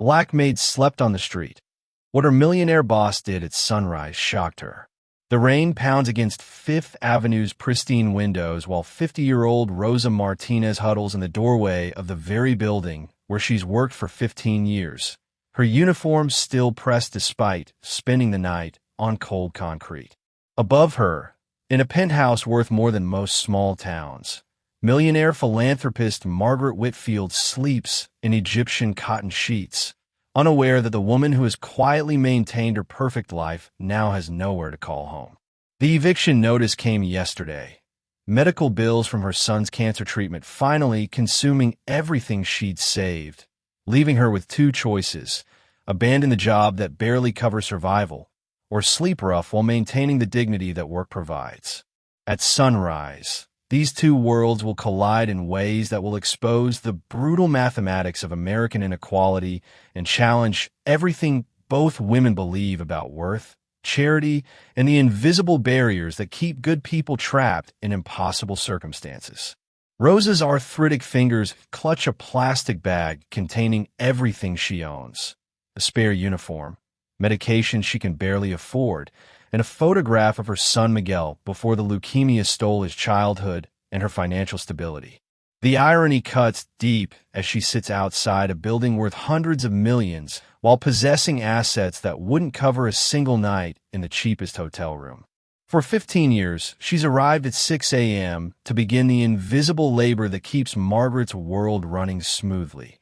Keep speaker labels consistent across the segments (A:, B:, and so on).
A: Black maids slept on the street. What her millionaire boss did at sunrise shocked her. The rain pounds against Fifth Avenue's pristine windows while 50-year-old Rosa Martinez huddles in the doorway of the very building where she's worked for 15 years, her uniform still pressed despite spending the night on cold concrete. Above her, in a penthouse worth more than most small towns, millionaire philanthropist Margaret Whitfield sleeps in Egyptian cotton sheets, unaware that the woman who has quietly maintained her perfect life now has nowhere to call home. The eviction notice came yesterday. Medical bills from her son's cancer treatment finally consuming everything she'd saved, leaving her with two choices: abandon the job that barely covers survival, or sleep rough while maintaining the dignity that work provides. At sunrise, these two worlds will collide in ways that will expose the brutal mathematics of American inequality and challenge everything both women believe about worth, charity, and the invisible barriers that keep good people trapped in impossible circumstances. Rosa's arthritic fingers clutch a plastic bag containing everything she owns: a spare uniform, medication she can barely afford, and a photograph of her son Miguel before the leukemia stole his childhood and her financial stability. The irony cuts deep as she sits outside a building worth hundreds of millions while possessing assets that wouldn't cover a single night in the cheapest hotel room. For 15 years, she's arrived at 6 a.m. to begin the invisible labor that keeps Margaret's world running smoothly.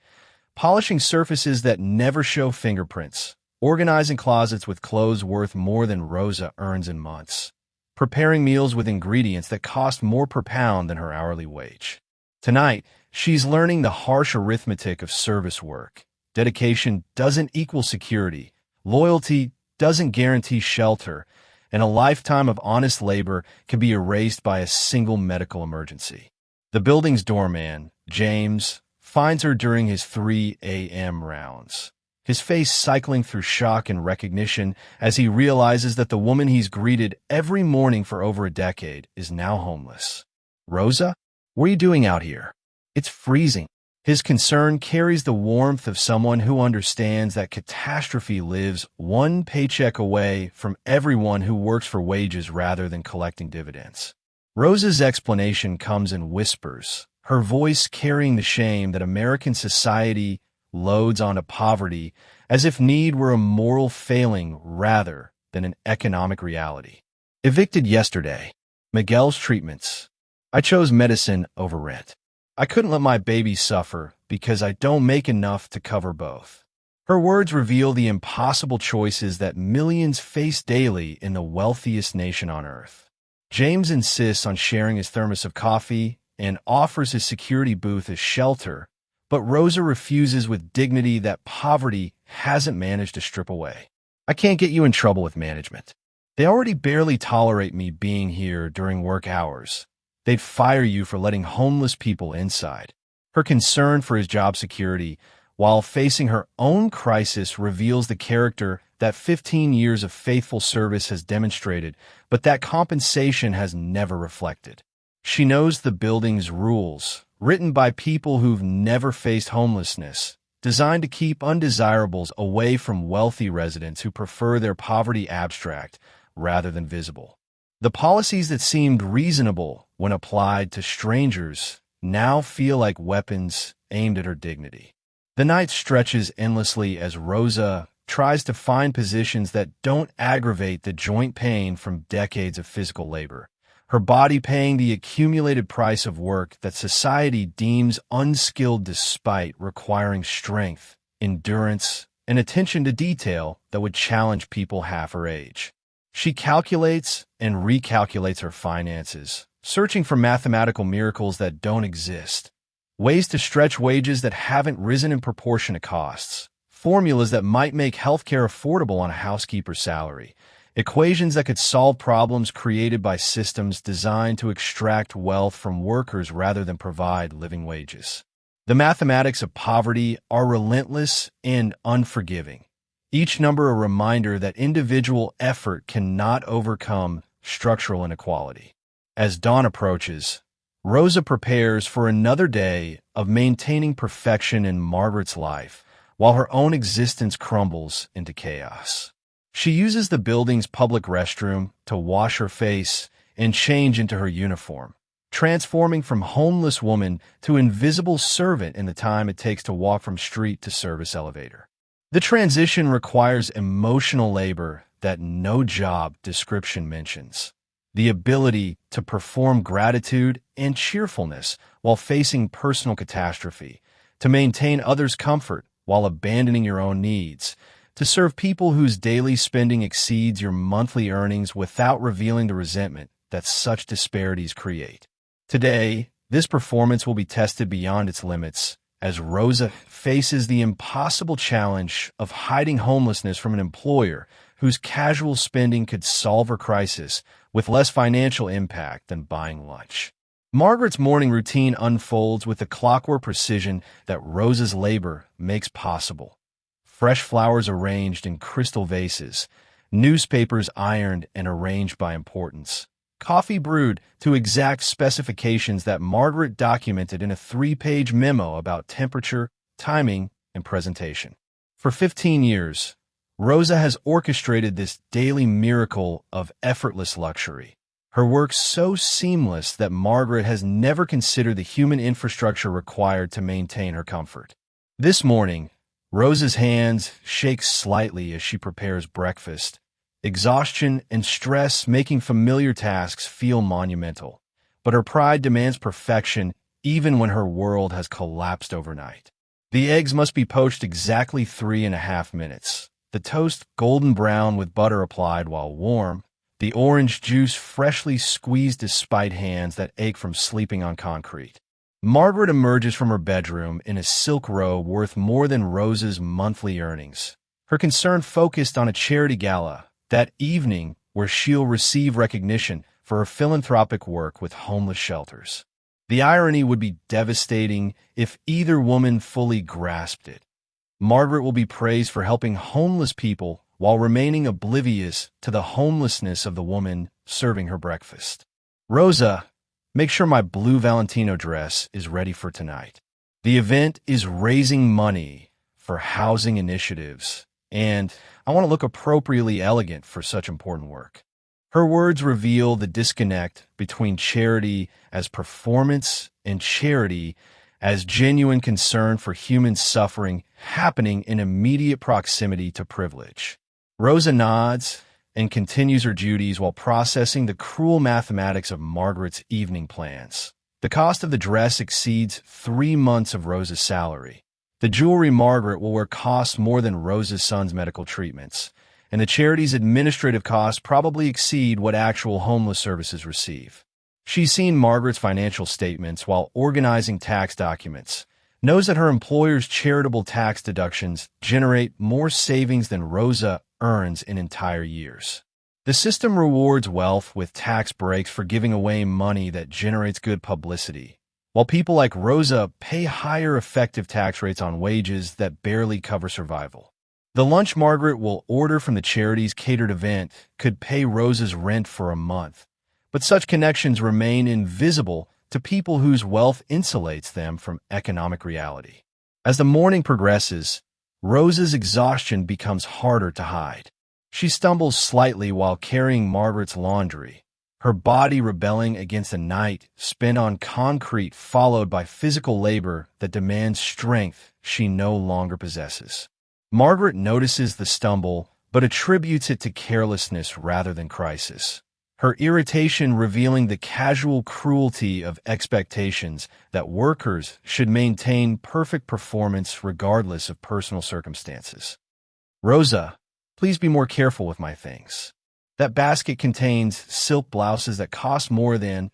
A: Polishing surfaces that never show fingerprints, organizing closets with clothes worth more than Rosa earns in months, preparing meals with ingredients that cost more per pound than her hourly wage. Tonight, she's learning the harsh arithmetic of service work. Dedication doesn't equal security, loyalty doesn't guarantee shelter, and a lifetime of honest labor can be erased by a single medical emergency. The building's doorman, James, finds her during his 3 a.m. rounds, his face cycling through shock and recognition as he realizes that the woman he's greeted every morning for over a decade is now homeless. "Rosa, what are you doing out here? It's freezing." His concern carries the warmth of someone who understands that catastrophe lives one paycheck away from everyone who works for wages rather than collecting dividends. Rosa's explanation comes in whispers, her voice carrying the shame that American society loads onto poverty as if need were a moral failing rather than an economic reality. Evicted yesterday. Miguel's treatments. I chose medicine over rent. I couldn't let my baby suffer because I don't make enough to cover both. Her words reveal the impossible choices that millions face daily in the wealthiest nation on earth. James insists on sharing his thermos of coffee and offers his security booth as shelter, but Rosa refuses with dignity that poverty hasn't managed to strip away. "I can't get you in trouble with management. They already barely tolerate me being here during work hours. They'd fire you for letting homeless people inside." Her concern for his job security, while facing her own crisis, reveals the character that 15 years of faithful service has demonstrated, but that compensation has never reflected. She knows the building's rules, written by people who've never faced homelessness, designed to keep undesirables away from wealthy residents who prefer their poverty abstract rather than visible. The policies that seemed reasonable when applied to strangers now feel like weapons aimed at her dignity. The night stretches endlessly as Rosa tries to find positions that don't aggravate the joint pain from decades of physical labor, her body paying the accumulated price of work that society deems unskilled despite requiring strength, endurance, and attention to detail that would challenge people half her age. She calculates and recalculates her finances, searching for mathematical miracles that don't exist, ways to stretch wages that haven't risen in proportion to costs, formulas that might make healthcare affordable on a housekeeper's salary, equations that could solve problems created by systems designed to extract wealth from workers rather than provide living wages. The mathematics of poverty are relentless and unforgiving, each number a reminder that individual effort cannot overcome structural inequality. As dawn approaches, Rosa prepares for another day of maintaining perfection in Margaret's life, while her own existence crumbles into chaos. She uses the building's public restroom to wash her face and change into her uniform, transforming from homeless woman to invisible servant in the time it takes to walk from street to service elevator. The transition requires emotional labor that no job description mentions. The ability to perform gratitude and cheerfulness while facing personal catastrophe, to maintain others' comfort while abandoning your own needs, to serve people whose daily spending exceeds your monthly earnings without revealing the resentment that such disparities create. Today, this performance will be tested beyond its limits as Rosa faces the impossible challenge of hiding homelessness from an employer whose casual spending could solve her crisis with less financial impact than buying lunch. Margaret's morning routine unfolds with the clockwork precision that Rosa's labor makes possible. Fresh flowers arranged in crystal vases, newspapers ironed and arranged by importance, coffee brewed to exact specifications that Margaret documented in a 3-page memo about temperature, timing, and presentation. For 15 years, Rosa has orchestrated this daily miracle of effortless luxury. Her work so seamless that Margaret has never considered the human infrastructure required to maintain her comfort. This morning, Rosa's hands shake slightly as she prepares breakfast, exhaustion and stress making familiar tasks feel monumental. But her pride demands perfection even when her world has collapsed overnight. The eggs must be poached exactly 3.5 minutes. The toast golden brown with butter applied while warm. The orange juice freshly squeezed despite hands that ache from sleeping on concrete. Margaret emerges from her bedroom in a silk robe worth more than Rosa's monthly earnings. Her concern focused on a charity gala that evening where she'll receive recognition for her philanthropic work with homeless shelters. The irony would be devastating if either woman fully grasped it. Margaret will be praised for helping homeless people while remaining oblivious to the homelessness of the woman serving her breakfast. Rosa, make sure my blue Valentino dress is ready for tonight. The event is raising money for housing initiatives, and I want to look appropriately elegant for such important work. Her words reveal the disconnect between charity as performance and charity as genuine concern for human suffering happening in immediate proximity to privilege. Rosa nods and continues her duties while processing the cruel mathematics of Margaret's evening plans. The cost of the dress exceeds 3 months of Rosa's salary. The jewelry Margaret will wear costs more than Rosa's son's medical treatments, and the charity's administrative costs probably exceed what actual homeless services receive. She's seen Margaret's financial statements while organizing tax documents, knows that her employer's charitable tax deductions generate more savings than Rosa earns in entire years. The system rewards wealth with tax breaks for giving away money that generates good publicity, while people like Rosa pay higher effective tax rates on wages that barely cover survival. The lunch Margaret will order from the charity's catered event could pay Rosa's rent for a month, but such connections remain invisible to people whose wealth insulates them from economic reality. As the morning progresses, Rosa's exhaustion becomes harder to hide. She stumbles slightly while carrying Margaret's laundry, her body rebelling against a night spent on concrete followed by physical labor that demands strength she no longer possesses. Margaret notices the stumble, but attributes it to carelessness rather than crisis. Her irritation revealing the casual cruelty of expectations that workers should maintain perfect performance regardless of personal circumstances. Rosa, please be more careful with my things. That basket contains silk blouses that cost more than,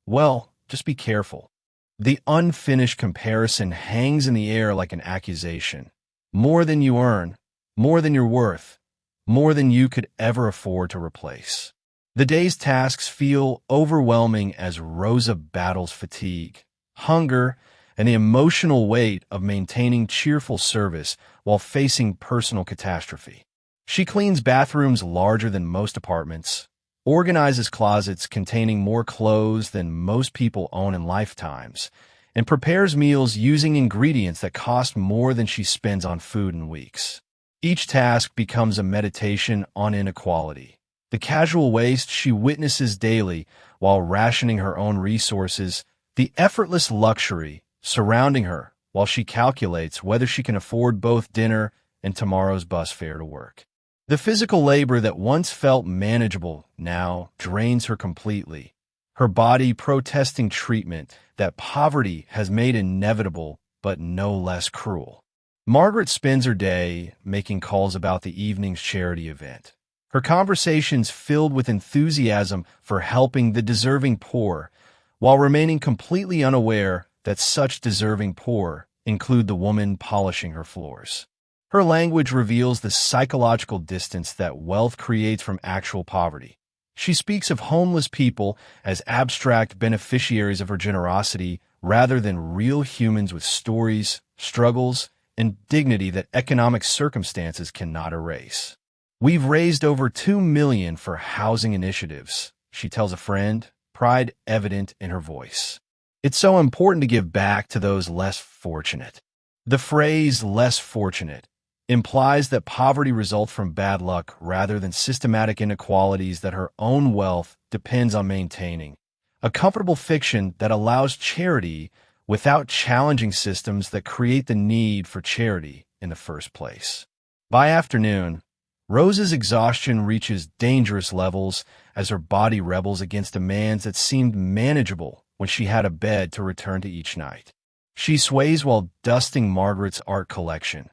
A: well, just be careful. The unfinished comparison hangs in the air like an accusation. More than you earn, more than you're worth, more than you could ever afford to replace. The day's tasks feel overwhelming as Rosa battles fatigue, hunger, and the emotional weight of maintaining cheerful service while facing personal catastrophe. She cleans bathrooms larger than most apartments, organizes closets containing more clothes than most people own in lifetimes, and prepares meals using ingredients that cost more than she spends on food in weeks. Each task becomes a meditation on inequality. The casual waste she witnesses daily while rationing her own resources, the effortless luxury surrounding her while she calculates whether she can afford both dinner and tomorrow's bus fare to work. The physical labor that once felt manageable now drains her completely, her body protesting treatment that poverty has made inevitable but no less cruel. Margaret spends her day making calls about the evening's charity event. Her conversations filled with enthusiasm for helping the deserving poor, while remaining completely unaware that such deserving poor include the woman polishing her floors. Her language reveals the psychological distance that wealth creates from actual poverty. She speaks of homeless people as abstract beneficiaries of her generosity rather than real humans with stories, struggles, and dignity that economic circumstances cannot erase. "We've raised over $2 million for housing initiatives," she tells a friend, pride evident in her voice. "It's so important to give back to those less fortunate." The phrase "less fortunate" implies that poverty results from bad luck rather than systematic inequalities that her own wealth depends on maintaining. A comfortable fiction that allows charity without challenging systems that create the need for charity in the first place. By afternoon, Rose's exhaustion reaches dangerous levels as her body rebels against demands that seemed manageable when she had a bed to return to each night. She sways while dusting Margaret's art collection,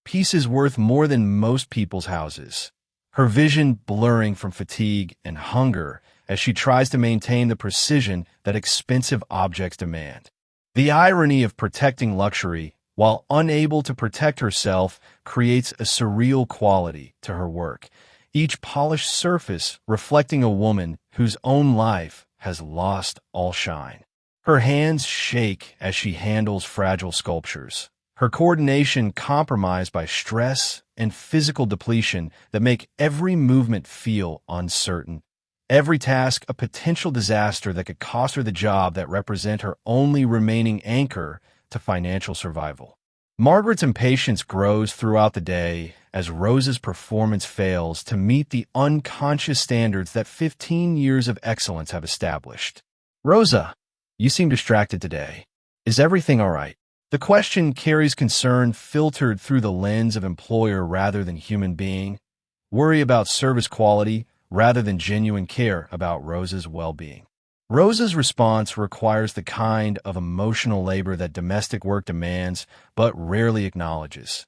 A: pieces worth more than most people's houses, her vision blurring from fatigue and hunger as she tries to maintain the precision that expensive objects demand. The irony of protecting luxury while unable to protect herself creates a surreal quality to her work, each polished surface reflecting a woman whose own life has lost all shine. Her hands shake as she handles fragile sculptures, her coordination compromised by stress and physical depletion that make every movement feel uncertain. Every task a potential disaster that could cost her the job that represent her only remaining anchor to financial survival. Margaret's impatience grows throughout the day as Rose's performance fails to meet the unconscious standards that 15 years of excellence have established. "Rosa, you seem distracted today. Is everything all right?" The question carries concern filtered through the lens of employer rather than human being, worry about service quality rather than genuine care about Rose's well-being. Rose's response requires the kind of emotional labor that domestic work demands but rarely acknowledges.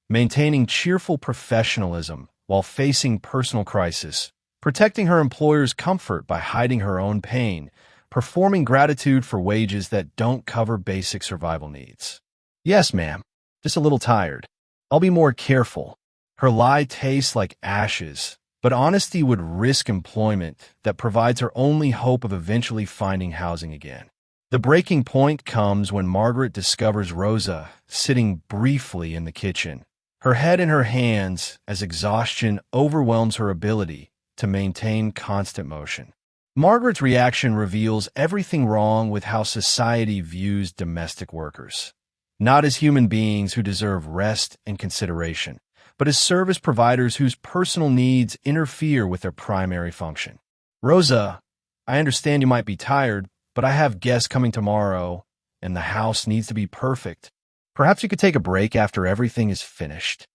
A: Maintaining cheerful professionalism while facing personal crisis, protecting her employer's comfort by hiding her own pain, performing gratitude for wages that don't cover basic survival needs. "Yes, ma'am. Just a little tired. I'll be more careful." Her lie tastes like ashes, but honesty would risk employment that provides her only hope of eventually finding housing again. The breaking point comes when Margaret discovers Rosa sitting briefly in the kitchen, her head in her hands as exhaustion overwhelms her ability to maintain constant motion. Margaret's reaction reveals everything wrong with how society views domestic workers. Not as human beings who deserve rest and consideration, but as service providers whose personal needs interfere with their primary function. "Rosa, I understand you might be tired, but I have guests coming tomorrow, and the house needs to be perfect. Perhaps you could take a break after everything is finished."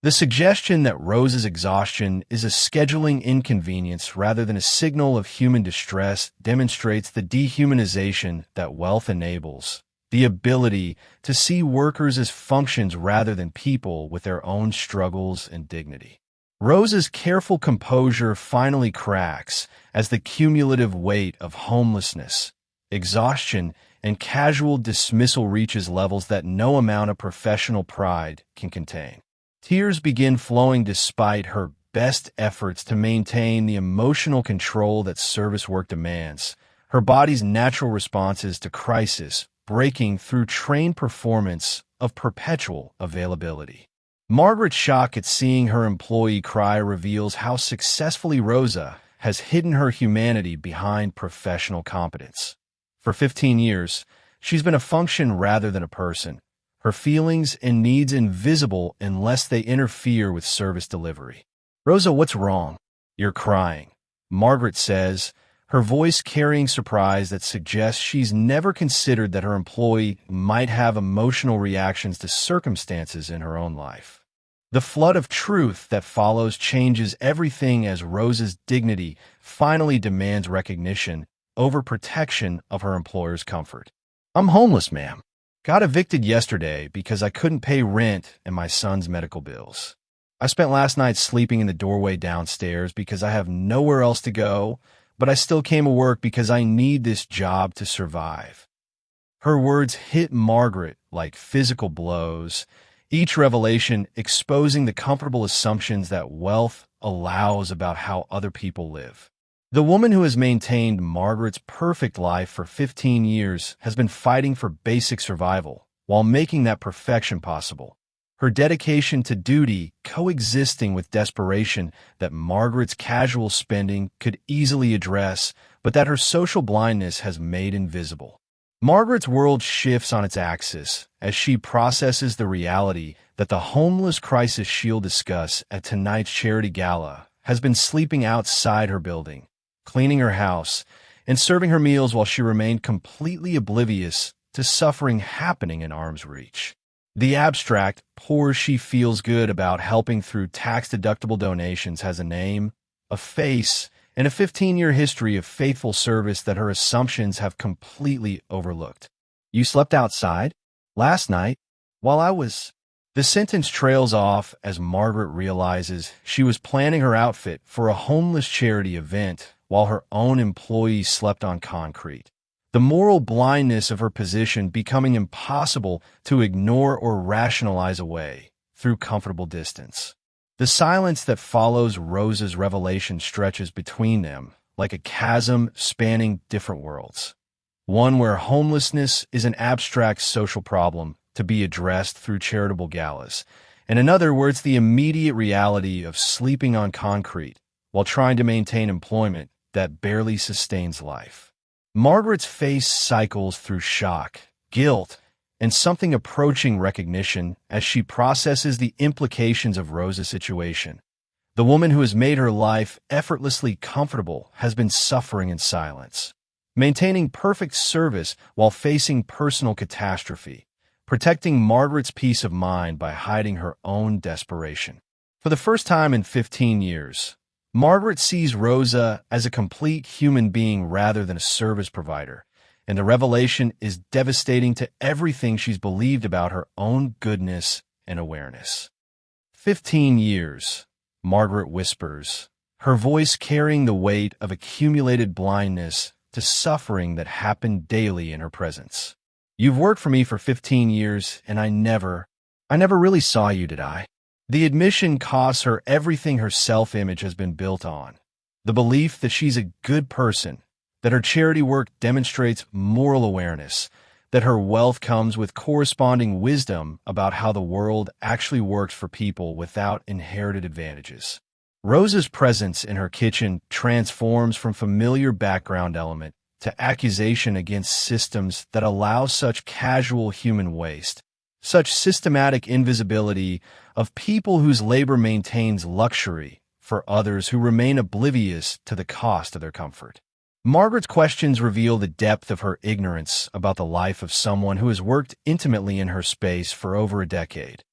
A: The suggestion that Rose's exhaustion is a scheduling inconvenience rather than a signal of human distress demonstrates the dehumanization that wealth enables, the ability to see workers as functions rather than people with their own struggles and dignity. Rose's careful composure finally cracks as the cumulative weight of homelessness, exhaustion, and casual dismissal reaches levels that no amount of professional pride can contain. Tears begin flowing despite her best efforts to maintain the emotional control that service work demands, her body's natural responses to crisis breaking through trained performance of perpetual availability. Margaret's shock at seeing her employee cry reveals how successfully Rosa has hidden her humanity behind professional competence. For 15 years, She's been a function rather than a person, her feelings and needs invisible unless they interfere with service delivery. Rosa, what's wrong? You're crying, Margaret says, her voice carrying surprise that suggests she's never considered that her employee might have emotional reactions to circumstances in her own life. The flood of truth that follows changes everything as Rosa's dignity finally demands recognition over protection of her employer's comfort. I'm homeless, ma'am. Got evicted yesterday because I couldn't pay rent and my son's medical bills. I spent last night sleeping in the doorway downstairs because I have nowhere else to go, but I still came to work because I need this job to survive. Her words hit Margaret like physical blows, each revelation exposing the comfortable assumptions that wealth allows about how other people live. The woman who has maintained Margaret's perfect life for 15 years has been fighting for basic survival while making that perfection possible. Her dedication to duty coexisting with desperation that Margaret's casual spending could easily address, but that her social blindness has made invisible. Margaret's world shifts on its axis as she processes the reality that the homeless crisis she'll discuss at tonight's charity gala has been sleeping outside her building, cleaning her house, and serving her meals while she remained completely oblivious to suffering happening in arm's reach. The abstract, poor she feels good about helping through tax-deductible donations has a name, a face, and a 15-year history of faithful service that her assumptions have completely overlooked. You slept outside? Last night? While I was... The sentence trails off as Margaret realizes she was planning her outfit for a homeless charity event while her own employees slept on concrete. The moral blindness of her position becoming impossible to ignore or rationalize away through comfortable distance. The silence that follows Rosa's revelation stretches between them like a chasm spanning different worlds. One where homelessness is an abstract social problem to be addressed through charitable galas, and another where it's the immediate reality of sleeping on concrete while trying to maintain employment that barely sustains life. Margaret's face cycles through shock, guilt, and something approaching recognition as she processes the implications of Rosa's situation. The woman who has made her life effortlessly comfortable has been suffering in silence, maintaining perfect service while facing personal catastrophe, protecting Margaret's peace of mind by hiding her own desperation. For the first time in 15 years, Margaret sees Rosa as a complete human being rather than a service provider, and the revelation is devastating to everything she's believed about her own goodness and awareness. 15 years, Margaret whispers, her voice carrying the weight of accumulated blindness to suffering that happened daily in her presence. You've worked for me for 15 years, and I never really saw you, did I? The admission costs her everything her self-image has been built on. The belief that she's a good person, that her charity work demonstrates moral awareness, that her wealth comes with corresponding wisdom about how the world actually works for people without inherited advantages. Rosa's presence in her kitchen transforms from familiar background element to accusation against systems that allow such casual human waste, such systematic invisibility of people whose labor maintains luxury for others who remain oblivious to the cost of their comfort. Margaret's questions reveal the depth of her ignorance about the life of someone who has worked intimately in her space for over a decade.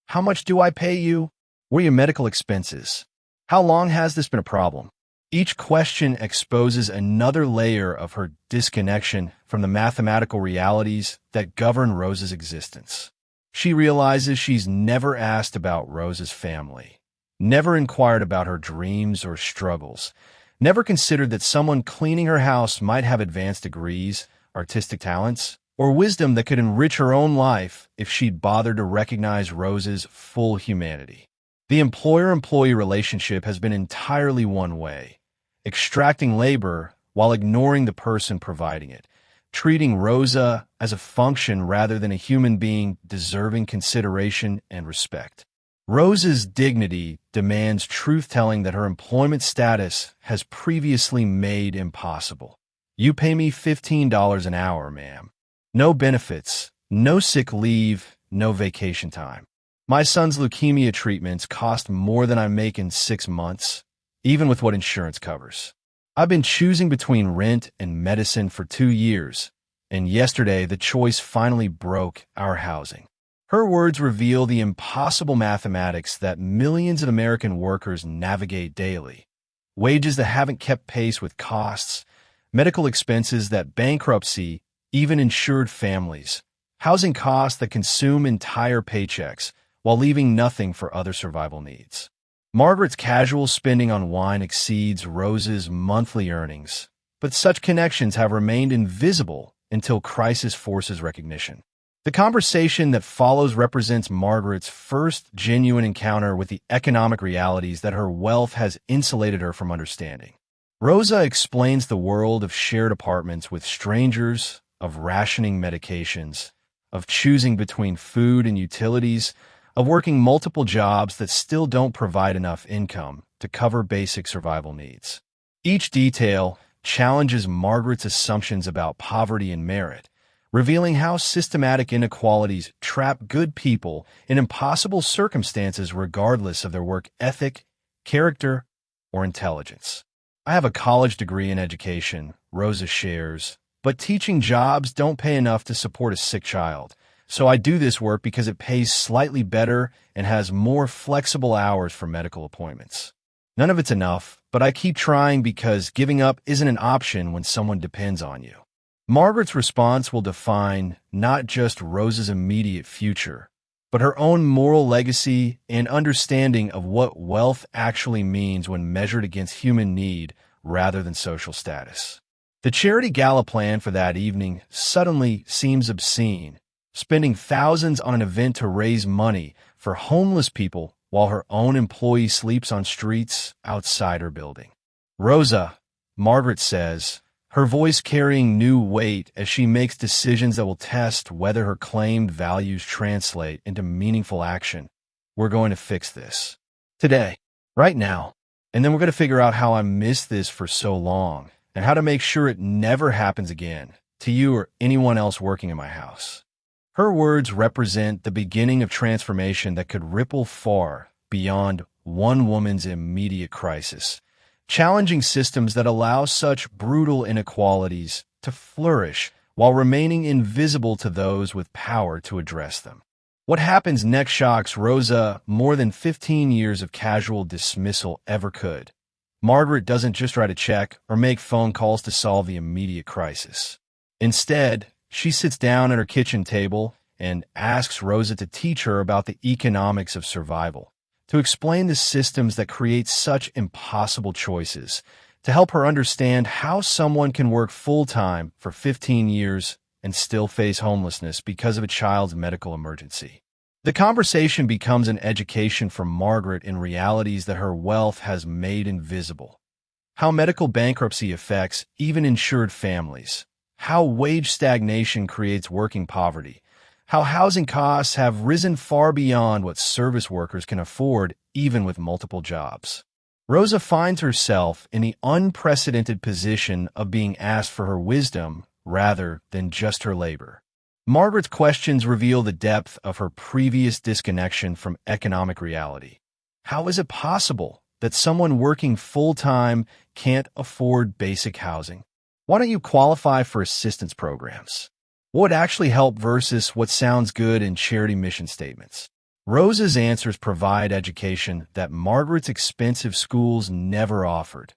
A: How much do I pay you? What are your medical expenses? How long has this been a problem? Each question exposes another layer of her disconnection from the mathematical realities that govern Rosa's existence. She realizes she's never asked about Rosa's family, never inquired about her dreams or struggles, never considered that someone cleaning her house might have advanced degrees, artistic talents, or wisdom that could enrich her own life if she'd bothered to recognize Rosa's full humanity. The employer-employee relationship has been entirely one way, extracting labor while ignoring the person providing it, treating Rosa as a function rather than a human being deserving consideration and respect. Rosa's dignity demands truth-telling that her employment status has previously made impossible. You pay me $15 an hour, ma'am. No benefits, no sick leave, no vacation time. My son's leukemia treatments cost more than I make in 6 months, even with what insurance covers. I've been choosing between rent and medicine for 2 years, and yesterday the choice finally broke our housing. Her words reveal the impossible mathematics that millions of American workers navigate daily. Wages that haven't kept pace with costs, medical expenses that bankruptcy even insured families, housing costs that consume entire paychecks while leaving nothing for other survival needs. Margaret's casual spending on wine exceeds Rose's monthly earnings, but such connections have remained invisible until crisis forces recognition. The conversation that follows represents Margaret's first genuine encounter with the economic realities that her wealth has insulated her from understanding. Rosa explains the world of shared apartments with strangers, of rationing medications, of choosing between food and utilities, of working multiple jobs that still don't provide enough income to cover basic survival needs. Each detail challenges Margaret's assumptions about poverty and merit, revealing how systematic inequalities trap good people in impossible circumstances regardless of their work ethic, character, or intelligence. I have a college degree in education, Rosa shares, but teaching jobs don't pay enough to support a sick child. So I do this work because it pays slightly better and has more flexible hours for medical appointments. None of it's enough, but I keep trying because giving up isn't an option when someone depends on you. Margaret's response will define not just Rose's immediate future, but her own moral legacy and understanding of what wealth actually means when measured against human need rather than social status. The charity gala plan for that evening suddenly seems obscene, spending thousands on an event to raise money for homeless people while her own employee sleeps on streets outside her building. Rosa, Margaret says, her voice carrying new weight as she makes decisions that will test whether her claimed values translate into meaningful action. We're going to fix this. Today. Right now. And then we're going to figure out how I missed this for so long and how to make sure it never happens again to you or anyone else working in my house. Her words represent the beginning of transformation that could ripple far beyond one woman's immediate crisis, challenging systems that allow such brutal inequalities to flourish while remaining invisible to those with power to address them. What happens next shocks Rosa more than 15 years of casual dismissal ever could. Margaret doesn't just write a check or make phone calls to solve the immediate crisis. Instead, she sits down at her kitchen table and asks Rosa to teach her about the economics of survival, to explain the systems that create such impossible choices, to help her understand how someone can work full-time for 15 years and still face homelessness because of a child's medical emergency. The conversation becomes an education for Margaret in realities that her wealth has made invisible. How medical bankruptcy affects even insured families, how wage stagnation creates working poverty, how housing costs have risen far beyond what service workers can afford even with multiple jobs. Rosa finds herself in the unprecedented position of being asked for her wisdom rather than just her labor. Margaret's questions reveal the depth of her previous disconnection from economic reality. How is it possible that someone working full-time can't afford basic housing? Why don't you qualify for assistance programs? What would actually help versus what sounds good in charity mission statements? Rosa's answers provide education that Margaret's expensive schools never offered.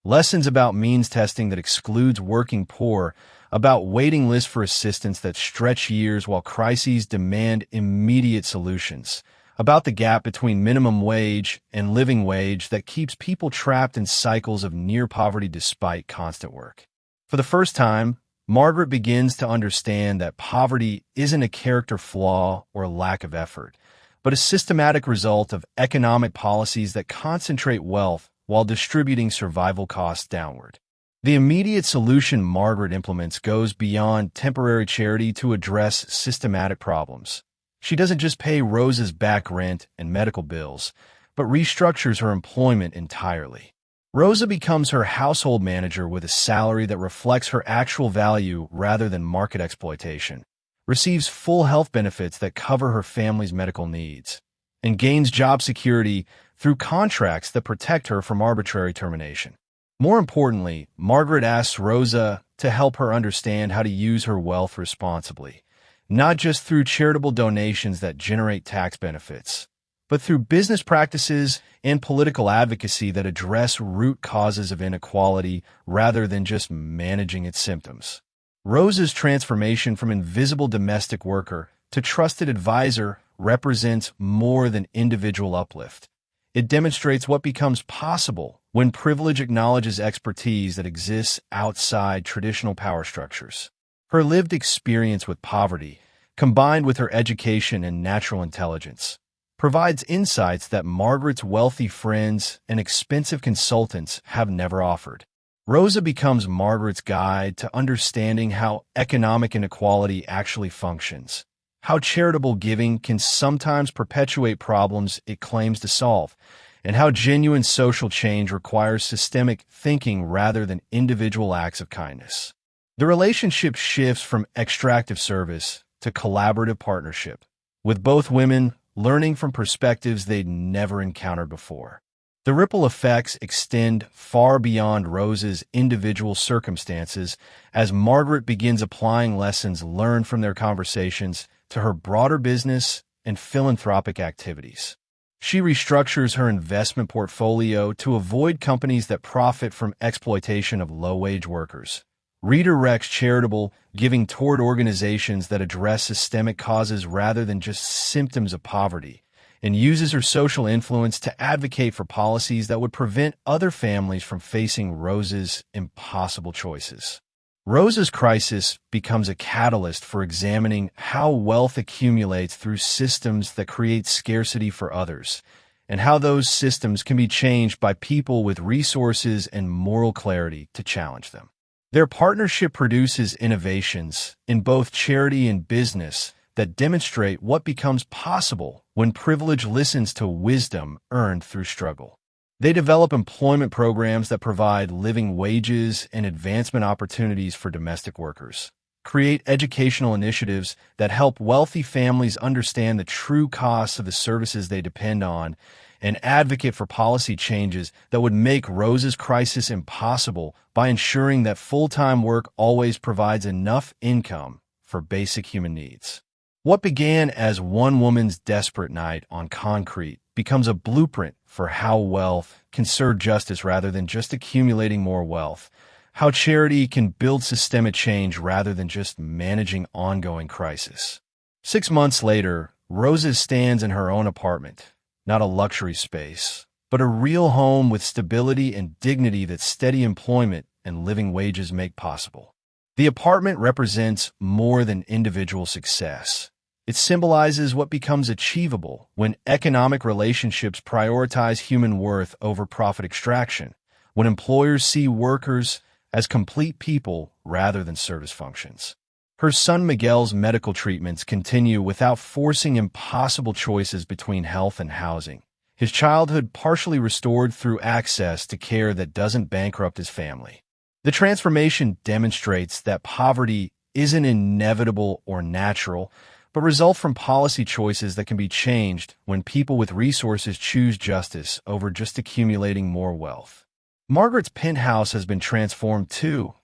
A: Lessons about means testing that excludes working poor, about waiting lists for assistance that stretch years while crises demand immediate solutions, about the gap between minimum wage and living wage that keeps people trapped in cycles of near poverty despite constant work. For the first time, Margaret begins to understand that poverty isn't a character flaw or lack of effort, but a systematic result of economic policies that concentrate wealth while distributing survival costs downward. The immediate solution Margaret implements goes beyond temporary charity to address systematic problems. She doesn't just pay Rosa's back rent and medical bills, but restructures her employment entirely. Rosa becomes her household manager with a salary that reflects her actual value rather than market exploitation, receives full health benefits that cover her family's medical needs, and gains job security through contracts that protect her from arbitrary termination. More importantly, Margaret asks Rosa to help her understand how to use her wealth responsibly, not just through charitable donations that generate tax benefits, but through business practices and political advocacy that address root causes of inequality rather than just managing its symptoms. Rosa's transformation from invisible domestic worker to trusted advisor represents more than individual uplift. It demonstrates what becomes possible when privilege acknowledges expertise that exists outside traditional power structures. Her lived experience with poverty, combined with her education and natural intelligence, provides insights that Margaret's wealthy friends and expensive consultants have never offered. Rosa becomes Margaret's guide to understanding how economic inequality actually functions, how charitable giving can sometimes perpetuate problems it claims to solve, and how genuine social change requires systemic thinking rather than individual acts of kindness. The relationship shifts from extractive service to collaborative partnership, with both women learning from perspectives they'd never encountered before. The ripple effects extend far beyond Rosa's individual circumstances as Margaret begins applying lessons learned from their conversations to her broader business and philanthropic activities. She restructures her investment portfolio to avoid companies that profit from exploitation of low-wage workers, redirects charitable giving toward organizations that address systemic causes rather than just symptoms of poverty, and uses her social influence to advocate for policies that would prevent other families from facing Rosa's impossible choices. Rosa's crisis becomes a catalyst for examining how wealth accumulates through systems that create scarcity for others, and how those systems can be changed by people with resources and moral clarity to challenge them. Their partnership produces innovations in both charity and business that demonstrate what becomes possible when privilege listens to wisdom earned through struggle. They develop employment programs that provide living wages and advancement opportunities for domestic workers, create educational initiatives that help wealthy families understand the true costs of the services they depend on, and advocate for policy changes that would make Rosa's crisis impossible by ensuring that full-time work always provides enough income for basic human needs. What began as one woman's desperate night on concrete becomes a blueprint for how wealth can serve justice rather than just accumulating more wealth, how charity can build systemic change rather than just managing ongoing crisis. 6 months later, Rosa stands in her own apartment, not a luxury space, but a real home with stability and dignity that steady employment and living wages make possible. The apartment represents more than individual success. It symbolizes what becomes achievable when economic relationships prioritize human worth over profit extraction, when employers see workers as complete people rather than service functions. Her son Miguel's medical treatments continue without forcing impossible choices between health and housing, his childhood partially restored through access to care that doesn't bankrupt his family. The transformation demonstrates that poverty isn't inevitable or natural, but results from policy choices that can be changed when people with resources choose justice over just accumulating more wealth. Margaret's penthouse has been transformed too,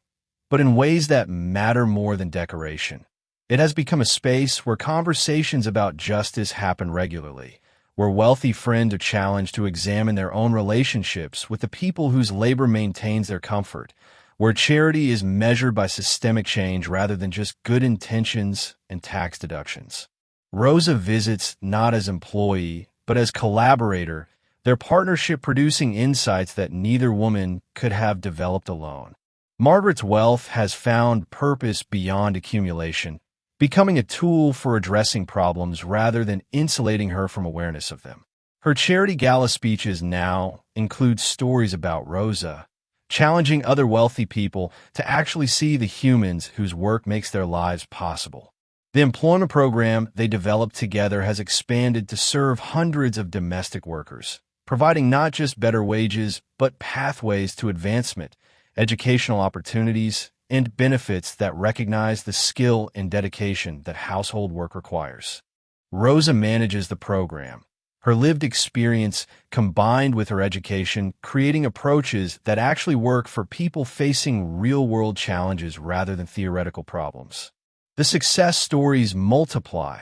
A: but in ways that matter more than decoration. It has become a space where conversations about justice happen regularly, where wealthy friends are challenged to examine their own relationships with the people whose labor maintains their comfort, where charity is measured by systemic change rather than just good intentions and tax deductions. Rosa visits not as employee, but as collaborator, their partnership producing insights that neither woman could have developed alone. Margaret's wealth has found purpose beyond accumulation, becoming a tool for addressing problems rather than insulating her from awareness of them. Her charity gala speeches now include stories about Rosa, challenging other wealthy people to actually see the humans whose work makes their lives possible. The employment program they developed together has expanded to serve hundreds of domestic workers, providing not just better wages, but pathways to advancement, educational opportunities, and benefits that recognize the skill and dedication that household work requires. Rosa manages the program, her lived experience combined with her education, creating approaches that actually work for people facing real-world challenges rather than theoretical problems. The success stories multiply: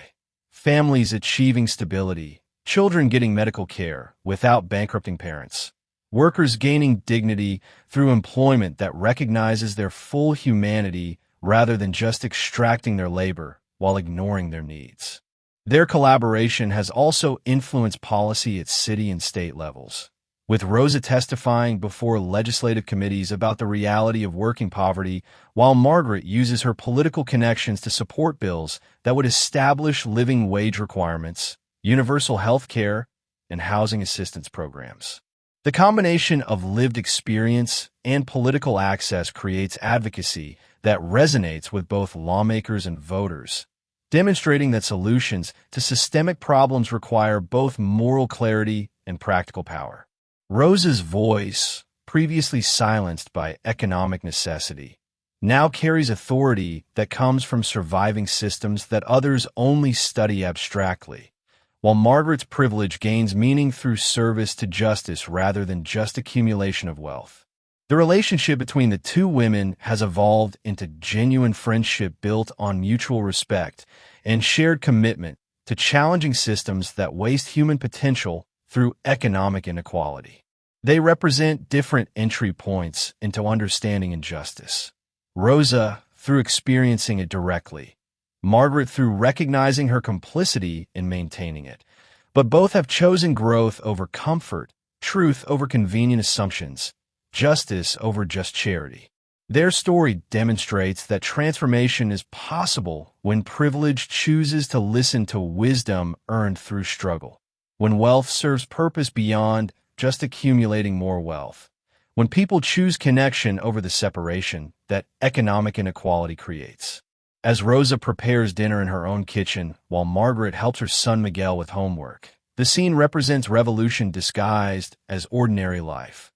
A: families achieving stability, children getting medical care without bankrupting parents, workers gaining dignity through employment that recognizes their full humanity rather than just extracting their labor while ignoring their needs. Their collaboration has also influenced policy at city and state levels, with Rosa testifying before legislative committees about the reality of working poverty, while Margaret uses her political connections to support bills that would establish living wage requirements, universal health care, and housing assistance programs. The combination of lived experience and political access creates advocacy that resonates with both lawmakers and voters, demonstrating that solutions to systemic problems require both moral clarity and practical power. Rosa's voice, previously silenced by economic necessity, now carries authority that comes from surviving systems that others only study abstractly, while Margaret's privilege gains meaning through service to justice rather than just accumulation of wealth. The relationship between the two women has evolved into genuine friendship built on mutual respect and shared commitment to challenging systems that waste human potential through economic inequality. They represent different entry points into understanding injustice. Rosa, through experiencing it directly, Margaret through recognizing her complicity in maintaining it. But both have chosen growth over comfort, truth over convenient assumptions, justice over just charity. Their story demonstrates that transformation is possible when privilege chooses to listen to wisdom earned through struggle, when wealth serves purpose beyond just accumulating more wealth, when people choose connection over the separation that economic inequality creates. As Rosa prepares dinner in her own kitchen while Margaret helps her son Miguel with homework, the scene represents revolution disguised as ordinary life.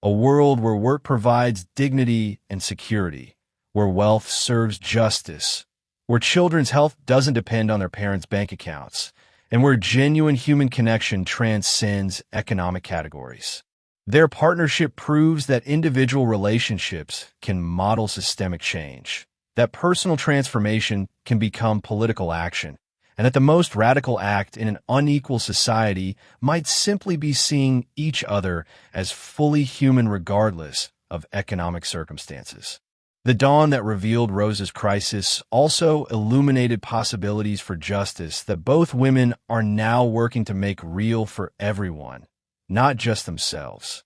A: A world where work provides dignity and security, where wealth serves justice, where children's health doesn't depend on their parents' bank accounts, and where genuine human connection transcends economic categories. Their partnership proves that individual relationships can model systemic change, that personal transformation can become political action, and that the most radical act in an unequal society might simply be seeing each other as fully human regardless of economic circumstances. The dawn that revealed Rosa's crisis also illuminated possibilities for justice that both women are now working to make real for everyone, not just themselves.